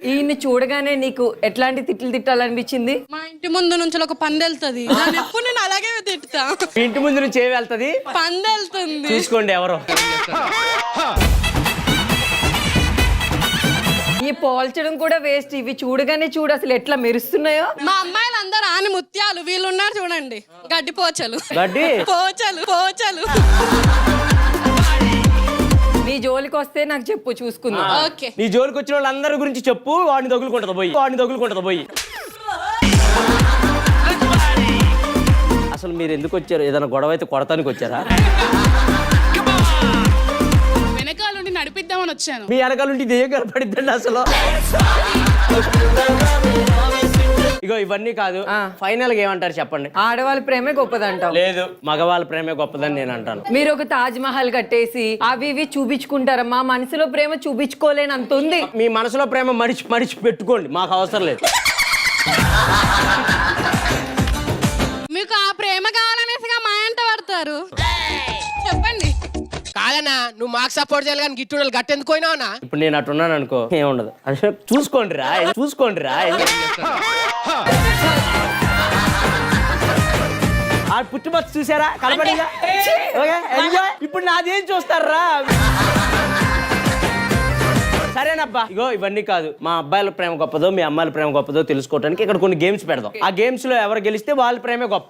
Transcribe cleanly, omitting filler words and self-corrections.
ఈయన్ని చూడగానే నీకు ఎట్లాంటి తిట్లు తిట్టాలనిపించింది? మా ఇంటి ముందు నుంచి ఒక పంది వెళ్తుంది, ఎప్పుడు నేను అలాగే తిట్టుతా. మీ ఇంటి ముందు నుంచి ఏమి వెళ్తది? పంది వెళ్తుంది. చూసుకోండి ఎవరో. ఈ పోల్చడం కూడా వేస్ట్. ఇవి చూడగానే చూడు అసలు ఎట్లా మెరుస్తున్నాయో. మా అమ్మాయిలు అందరూ ఆని ముత్యాలు, వీళ్ళు ఉన్నారు చూడండి గడ్డి పోచలు. గడ్డి పోచలు పోచలు. నీ జోలికి వస్తే నాకు చెప్పు, చూసుకుందాం. ఓకే. నీ జోలికి వచ్చిన వాళ్ళందరి గురించి చెప్పు. వాడిని తగులుకుంటది పోయి. అసలు మీరు ఎందుకు వచ్చారు? ఏదైనా గొడవ అయితే కొడతానికి వచ్చారా? వెనకాల నుండి నడిపిద్దామని వచ్చాను. మీ వెనకాల నుండి దెయ్యం కనపడిద్దండి అసలు. ఇగో ఇవన్నీ కాదు, ఫైనల్ గా ఏమంటారు చెప్పండి? ఆడవాళ్ళ ప్రేమే గొప్పదంటావు. లేదు, మగవాళ్ళ ప్రేమే గొప్పదని నేను అంటాను. మీరు ఒక తాజ్ మహల్ కట్టేసి అవి ఇవి చూపించుకుంటారా? మా మనసులో ప్రేమ చూపించుకోలేనంత ఉంది. మీ మనసులో ప్రేమ మడిచి పెట్టుకోండి, మాకు అవసరం లేదు. మీకు ఆ ప్రేమ కావాలనేసిగా మా ఎంట పడతారు. చెప్పండి. కాదన్నా, నువ్వు మాకు సపోర్ట్ చేయాలి కానీ గిట్టు గట్టెందుకు పోయినావునా? ఇప్పుడు నేను అట్టున్నాను అనుకో, ఏముండదు. అంటే చూసుకోండి రా. ఆ పుట్టుబచ్చు చూసారా? కనపడిగా. Okay, enjoy. ఇప్పుడు నాదేం చూస్తారా? సరేనబ్బా. ఇగో ఇవన్నీ కాదు, మా అబ్బాయిల ప్రేమ గొప్పదో మీ అమ్మాయిల ప్రేమ గొప్పదో తెలుసుకోవడానికి ఇక్కడ కొన్ని గేమ్స్ పెడదాం. ఆ గేమ్స్ లో ఎవరు గెలిస్తే వాళ్ళ ప్రేమే గొప్ప.